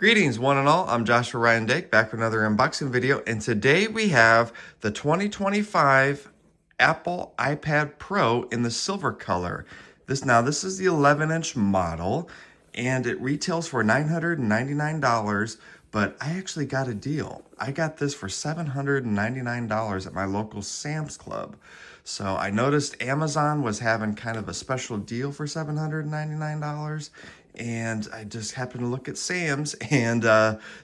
Greetings one and all, I'm Joshua Ryan Dake back with another unboxing video, and today we have the 2025 Apple iPad Pro in the silver color. This is the 11-inch model and it retails for $999, but I actually got a deal. I got this for $799 at my local Sam's Club. So I noticed Amazon was having kind of a special deal for $799, and I just happened to look at Sam's and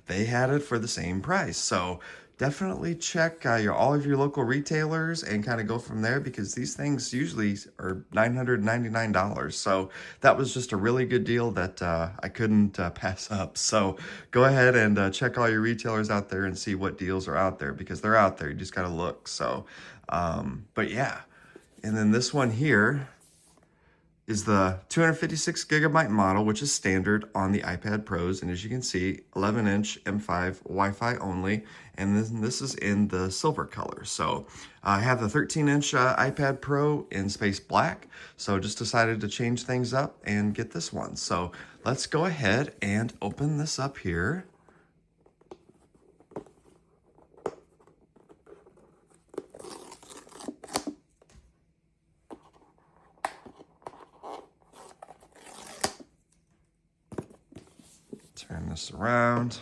they had it for the same price. So definitely check all of your local retailers and kind of go from there, because these things usually are $999. So that was just a really good deal that I couldn't pass up. So go ahead and check all your retailers out there and see what deals are out there, because they're out there. You just got to look. So, but yeah. And then this one here is the 256 gigabyte model, which is standard on the iPad Pros. And as you can see, 11-inch M5 Wi-Fi only. And then this is in the silver color. So I have the 13-inch iPad Pro in space black. So just decided to change things up and get this one. So let's go ahead and open this up here. Turn this around.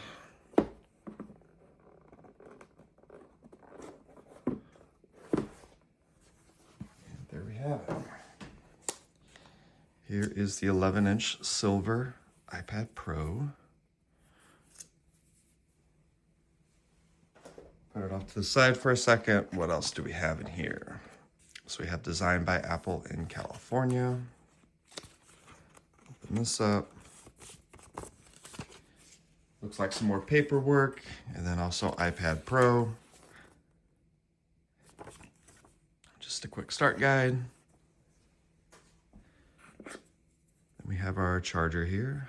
There we have it. Here is the 11-inch silver iPad Pro. Put it off to the side for a second. What else do we have in here? So we have designed by Apple in California. Open this up. Looks like some more paperwork, and then also iPad Pro. Just a quick start guide. Then we have our charger here.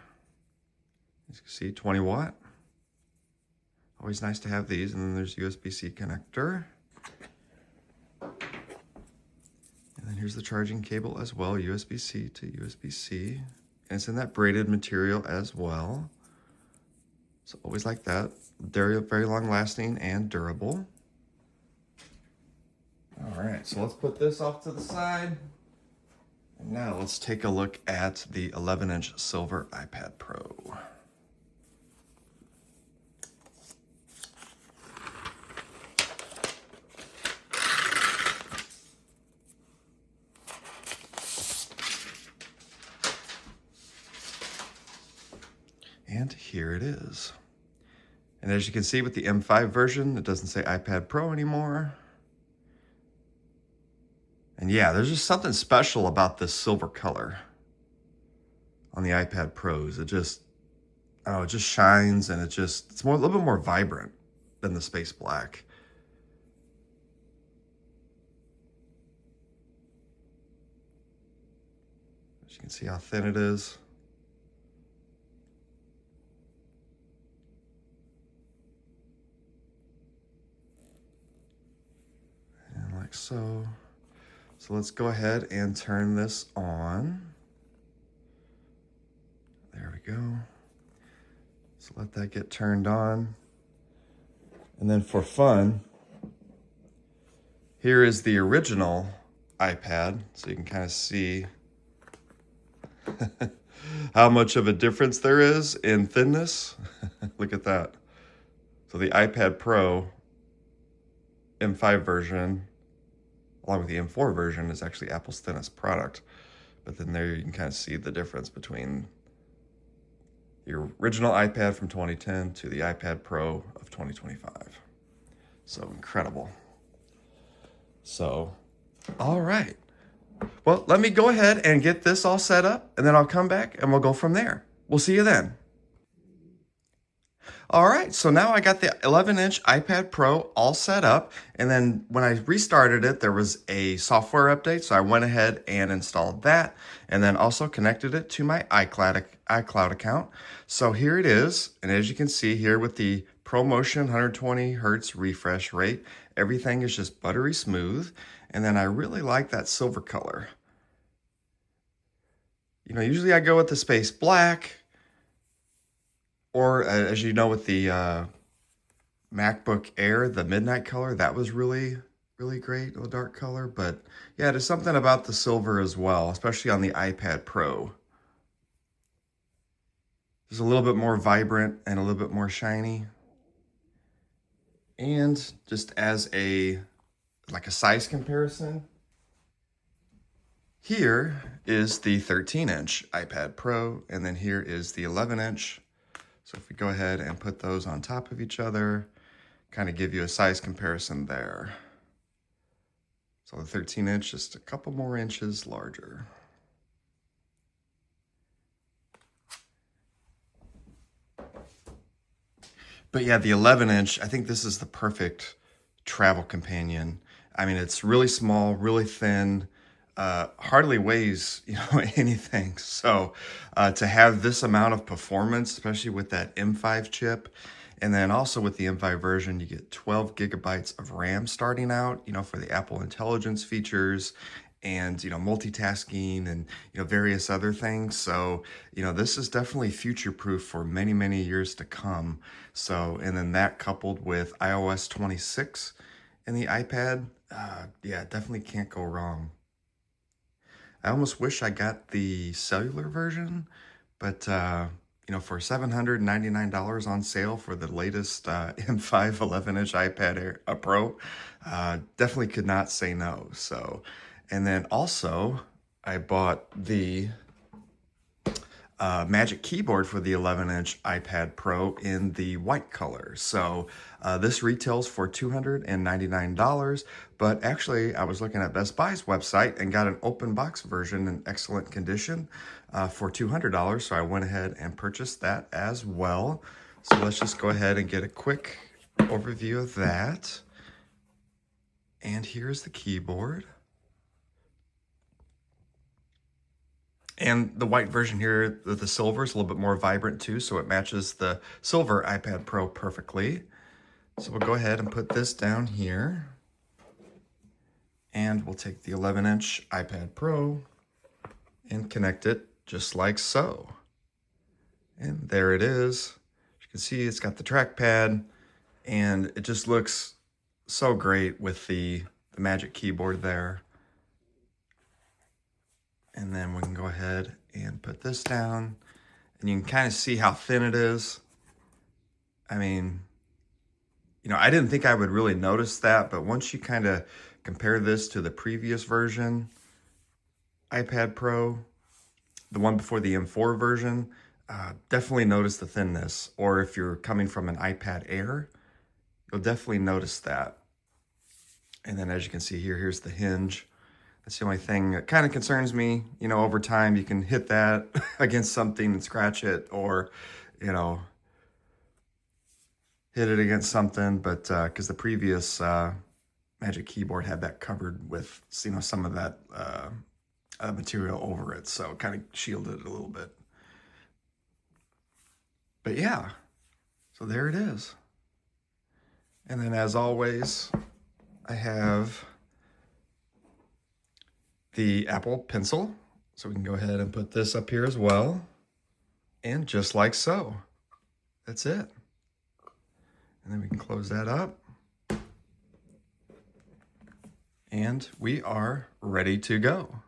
As you can see, 20 watt. Always nice to have these. And then there's USB-C connector. And then here's the charging cable as well, USB-C to USB-C. And it's in that braided material as well. So always like that. Very, very long lasting and durable. All right, so let's put this off to the side. And now let's take a look at the 11-inch silver iPad Pro. And here it is. And as you can see with the M5 version, it doesn't say iPad Pro anymore. And yeah, there's just something special about this silver color on the iPad Pros. It just shines, and it's a little bit more vibrant than the space black. As you can see how thin it is. Like so. So let's go ahead and turn this on. There we go. So let that get turned on. And then for fun, here is the original iPad. So you can kind of see how much of a difference there is in thinness. Look at that. So the iPad Pro M5 version, along with the M4 version, is actually Apple's thinnest product. But then there you can kind of see the difference between your original iPad from 2010 to the iPad Pro of 2025. So incredible. So, all right. Well, let me go ahead and get this all set up, and then I'll come back and we'll go from there. We'll see you then. All right, so now I got the 11-inch iPad Pro all set up, and then when I restarted it, there was a software update, so I went ahead and installed that, and then also connected it to my iCloud account. So here it is, and as you can see here with the ProMotion 120 Hertz refresh rate, everything is just buttery smooth, and then I really like that silver color. You know, usually I go with the space black, Or as you know, with the MacBook Air, the midnight color, that was really, really great, the dark color. But yeah, there's something about the silver as well, especially on the iPad Pro. It's a little bit more vibrant and a little bit more shiny. And just as like a size comparison, here is the 13-inch iPad Pro, and then here is the 11-inch. So if we go ahead and put those on top of each other, kind of give you a size comparison there. So the 13-inch, just a couple more inches larger. But yeah, the 11-inch, I think this is the perfect travel companion. I mean, it's really small, really thin, hardly weighs, anything. So to have this amount of performance, especially with that M5 chip, and then also with the M5 version, you get 12 gigabytes of RAM starting out, for the Apple Intelligence features and, multitasking and, various other things. So, this is definitely future-proof for many, many years to come. So, and then that coupled with iOS 26 in the iPad, yeah, definitely can't go wrong. I almost wish I got the cellular version, but, for $799 on sale for the latest M5 11-inch iPad Air Pro, definitely could not say no. So, and then also I bought the Magic Keyboard for the 11-inch iPad Pro in the white color. So this retails for $299, but actually I was looking at Best Buy's website and got an open box version in excellent condition for $200. So I went ahead and purchased that as well. So let's just go ahead and get a quick overview of that. And here's the keyboard. And the white version here, the silver, is a little bit more vibrant too, so it matches the silver iPad Pro perfectly. So we'll go ahead and put this down here. And we'll take the 11-inch iPad Pro and connect it just like so. And there it is. As you can see, it's got the trackpad, and it just looks so great with the Magic Keyboard there. And then we can go ahead and put this down, and you can kind of see how thin it is. I mean, I didn't think I would really notice that, but once you kind of compare this to the previous version, iPad Pro, the one before the M4 version, definitely notice the thinness. Or if you're coming from an iPad Air, you'll definitely notice that. And then as you can see here, here's the hinge. That's the only thing that kind of concerns me. Over time, you can hit that against something and scratch it, or, hit it against something. But because the previous Magic Keyboard had that covered with, some of that material over it. So it kind of shielded it a little bit. But yeah, so there it is. And then as always, I have the Apple Pencil. So we can go ahead and put this up here as well. And just like so, that's it. And then we can close that up. And we are ready to go.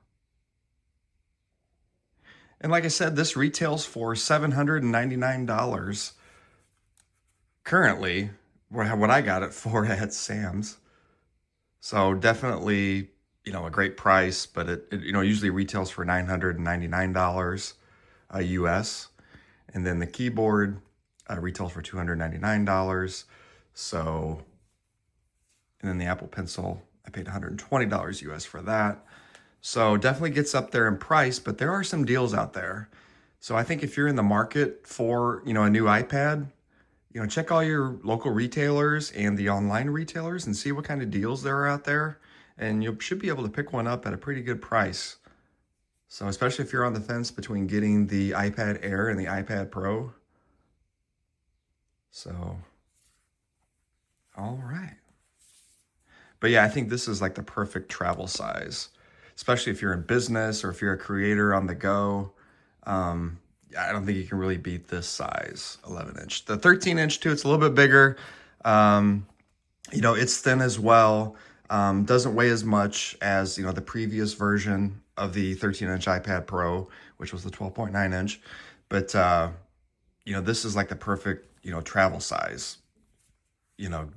And like I said, this retails for $799 currently, what I got it for at Sam's. So definitely, a great price, but it usually retails for $999 US. And then the keyboard retails for $299. So, and then the Apple Pencil, I paid $120 US for that. So definitely gets up there in price, but there are some deals out there. So I think if you're in the market for, a new iPad, check all your local retailers and the online retailers and see what kind of deals there are out there. And you should be able to pick one up at a pretty good price. So especially if you're on the fence between getting the iPad Air and the iPad Pro. So, all right. But yeah, I think this is like the perfect travel size, especially if you're in business or if you're a creator on the go. I don't think you can really beat this size 11-inch. The 13-inch too, it's a little bit bigger. You know, it's thin as well. Doesn't weigh as much as, you know, the previous version of the 13-inch iPad Pro, which was the 12.9-inch. But, you know, this is like the perfect, you know, travel size. You know,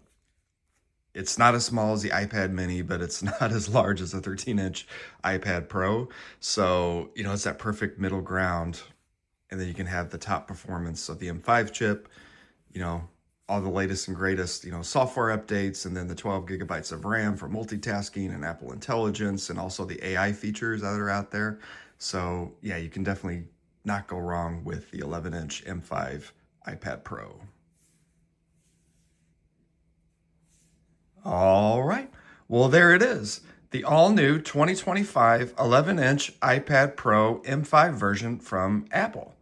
it's not as small as the iPad mini, but it's not as large as the 13-inch iPad Pro. So, you know, it's that perfect middle ground. And then you can have the top performance of the M5 chip, you know, all the latest and greatest, you know, software updates, and then the 12 gigabytes of RAM for multitasking and Apple Intelligence, and also the AI features that are out there. So yeah, you can definitely not go wrong with the 11-inch M5 iPad Pro. All right, well, there it is. The all-new 2025 11-inch iPad Pro M5 version from Apple.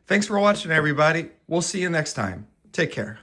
Thanks for watching, everybody. We'll see you next time. Take care.